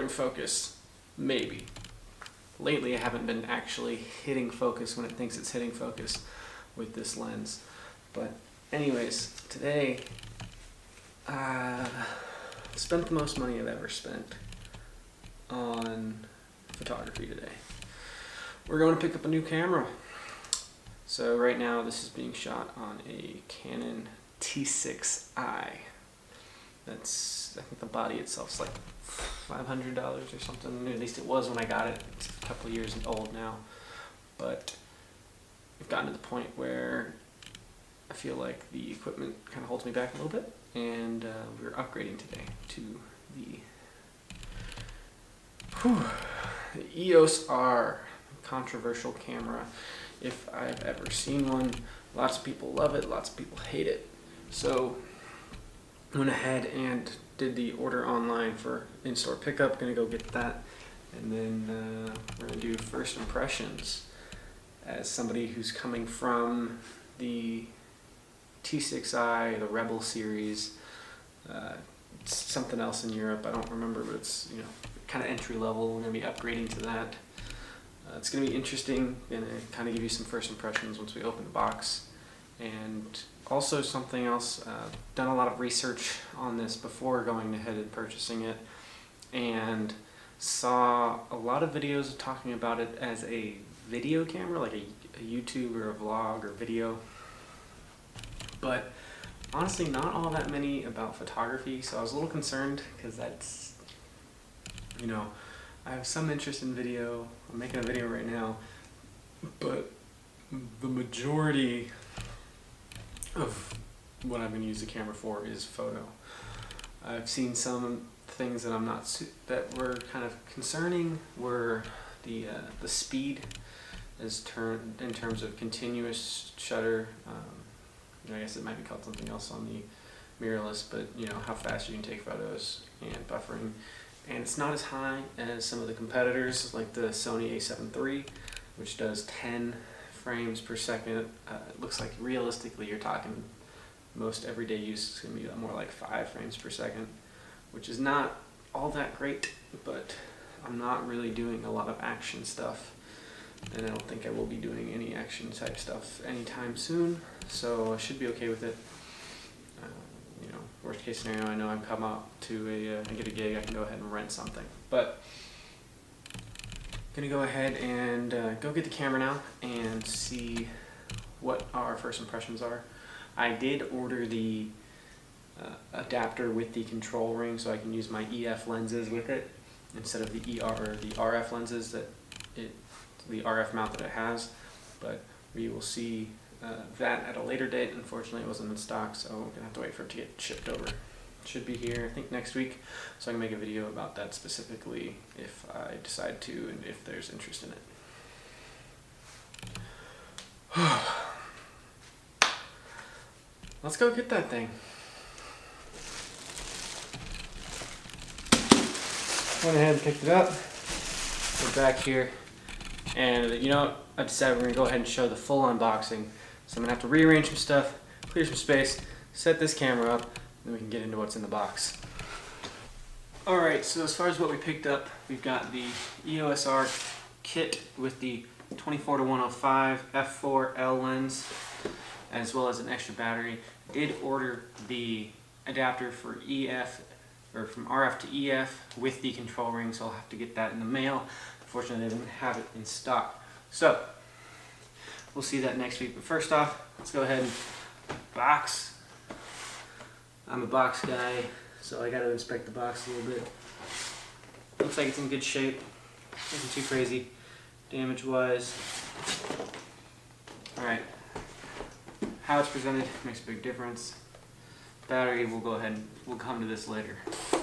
in focus, maybe. Lately I haven't been actually hitting focus when it thinks it's hitting focus with this lens. But anyways, today I spent the most money I've ever spent on photography today. We're going to pick up a new camera. So right now this is being shot on a Canon T6i. That's, I think the body itself is like $500 or something. At least it was when I got it. It's a couple of years old now. But we've gotten to the point where I feel like the equipment kind of holds me back a little bit. And we're upgrading today to the EOS R, controversial camera. If I've ever seen one, lots of people love it, lots of people hate it. So I went ahead and did the order online for in-store pickup. Gonna go get that, and then we're gonna do first impressions. As somebody who's coming from the T6i, the Rebel series, it's something else in Europe, I don't remember, but it's, you know, kind of entry level. We're gonna be upgrading to that. It's gonna be interesting. Gonna kind of give you some first impressions once we open the box. And also something else, done a lot of research on this before going ahead and purchasing it, and saw a lot of videos talking about it as a video camera, like a YouTube or a vlog or video, but honestly not all that many about photography. So I was a little concerned because that's, you know, I have some interest in video. I'm making a video right now, but the majority of what I've been using the camera for is photo. I've seen some things that I'm not that were kind of concerning. Were the speed is turned in terms of continuous shutter. You know, I guess it might be called something else on the mirrorless, but you know how fast you can take photos and buffering. And it's not as high as some of the competitors, like the Sony a7 III, which does 10 frames per second. It looks like realistically you're talking most everyday use is going to be more like 5 frames per second, which is not all that great, but I'm not really doing a lot of action stuff, and I don't think I will be doing any action type stuff anytime soon, so I should be okay with it. You know, worst case scenario, I know I'm come out to I get a gig, I can go ahead and rent something. But gonna go ahead and go get the camera now and see what our first impressions are. I did order the adapter with the control ring so I can use my EF lenses with it instead of the ER or the RF lenses that the RF mount that it has. But we will see that at a later date. Unfortunately, it wasn't in stock, so we're gonna have to wait for it to get shipped over. It should be here, I think, next week, so I can make a video about that specifically if I decide to and if there's interest in it. Let's go get that thing. Went ahead and picked it up. We're back here, and you know what? I decided we're gonna go ahead and show the full unboxing. So I'm gonna have to rearrange some stuff, clear some space, set this camera up, and then we can get into what's in the box. Alright, so as far as what we picked up, we've got the EOS R kit with the 24-105 f4L lens, as well as an extra battery. Did order the adapter for EF, or from RF to EF with the control ring, so I'll have to get that in the mail. Unfortunately, they didn't have it in stock. So we'll see that next week. But first off, let's go ahead and box. I'm a box guy, so I got to inspect the box a little bit. Looks like it's in good shape. Nothing too crazy damage-wise. Alright. How it's presented makes a big difference. Battery, we'll go ahead and we'll come to this later. So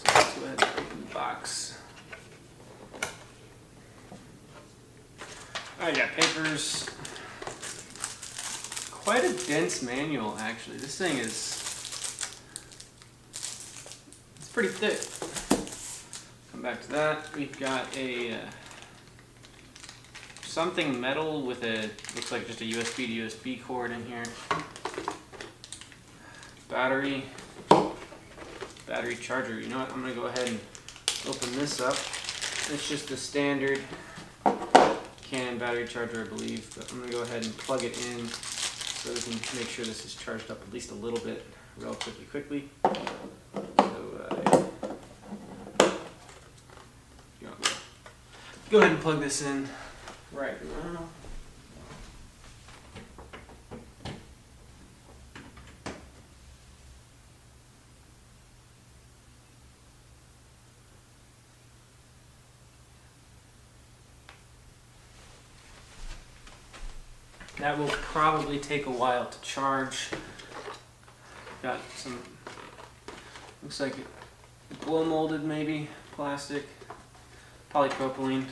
let's go ahead and open the box. I got papers. Quite a dense manual, actually. This thing is, it's pretty thick. Come back to that. We've got a something metal with a, looks like just a USB to USB cord in here. Battery charger. You know what? I'm gonna go ahead and open this up. It's just the standard Canon battery charger, I believe, but I'm going to go ahead and plug it in so we can make sure this is charged up at least a little bit relatively quickly. So go ahead and plug this in right now. That will probably take a while to charge. Got some, looks like blow molded maybe, plastic, polypropylene.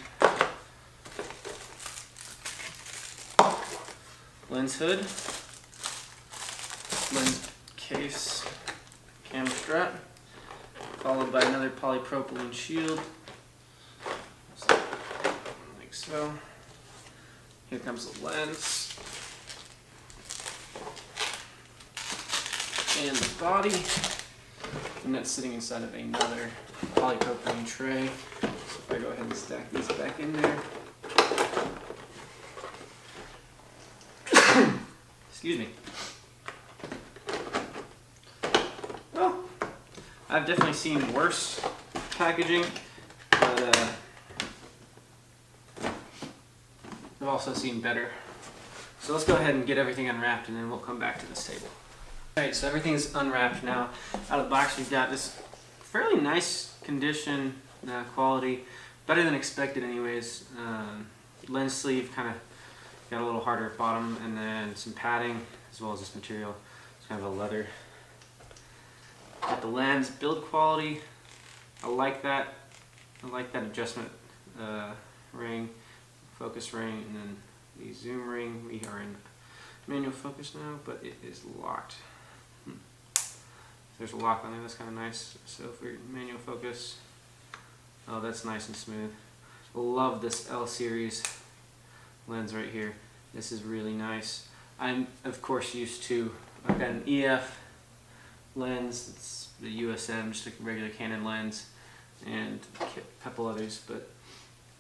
Lens hood, lens case, camera strap, followed by another polypropylene shield, like so. Here comes the lens. And the body, and that's sitting inside of another polypropylene tray. So if I go ahead and stack these back in there. Excuse me. Well, I've definitely seen worse packaging, but I've also seen better. So let's go ahead and get everything unwrapped and then we'll come back to this table. Alright, so everything's unwrapped now. Out of the box we've got this fairly nice condition, quality, better than expected anyways. Lens sleeve kind of got a little harder at bottom, and then some padding as well as this material. It's kind of a leather. Got the lens build quality. I like that. I like that adjustment ring, focus ring, and then the zoom ring. We are in manual focus now, but it is locked. There's a lock on there, that's kind of nice. So for manual focus, oh, that's nice and smooth. Love this L series lens right here. This is really nice. I'm of course used to, I've got an EF lens, it's the USM, just a regular Canon lens, and a couple others, but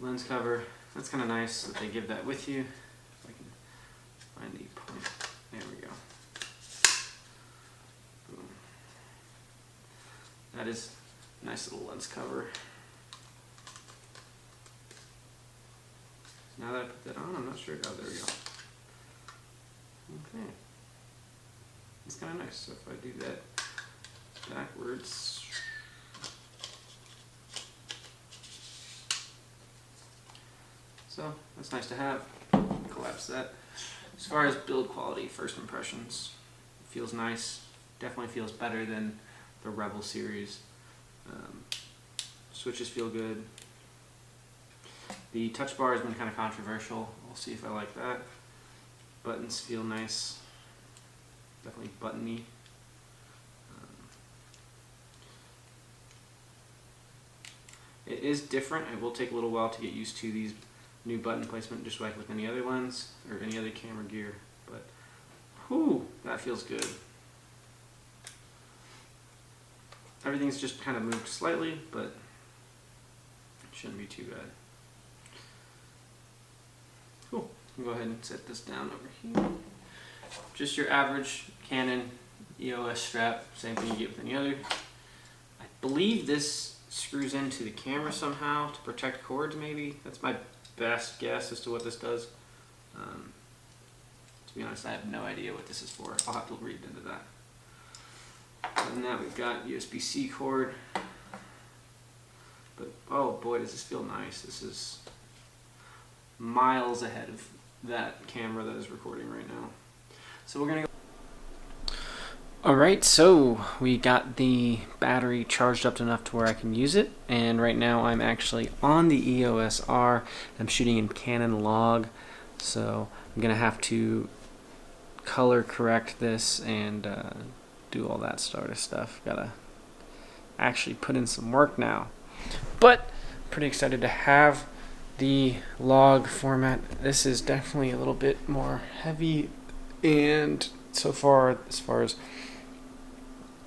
lens cover, that's kind of nice that they give that with you. If I can find the point, there we go. Boom. That is a nice little lens cover. Now that I put that on, I'm not sure. Oh, there we go. Okay. It's kind of nice. So if I do that backwards, so that's nice to have. Collapse that. As far as build quality, first impressions, it feels nice. Definitely feels better than the Rebel series. Switches feel good. The touch bar has been kind of controversial. We'll see if I like that. Buttons feel nice. Definitely buttony. It is different. It will take a little while to get used to these new button placement, just like with any other lens or any other camera gear. But whew, that feels good. Everything's just kind of moved slightly, but it shouldn't be too bad. Cool. I'll go ahead and set this down over here. Just your average Canon EOS strap, same thing you get with any other. I believe this screws into the camera somehow to protect cords, maybe. That's my best guess as to what this does. To be honest, I have no idea what this is for. I'll have to read into that. Other than that, we've got USB-C cord. But oh boy, does this feel nice. This is miles ahead of that camera that is recording right now. So we're gonna go. Alright, so we got the battery charged up enough to where I can use it, and right now I'm actually on the EOS R. I'm shooting in Canon log, so I'm gonna have to color correct this and do all that sort of stuff. Gotta actually put in some work now, but pretty excited to have the log format. This is definitely a little bit more heavy, and so far as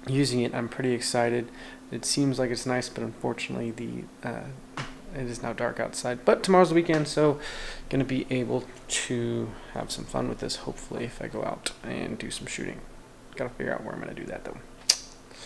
using it, I'm pretty excited. It seems like it's nice, but unfortunately it is now dark outside. But tomorrow's the weekend, so gonna be able to have some fun with this, hopefully, if I go out and do some shooting. Gotta figure out where I'm gonna do that though.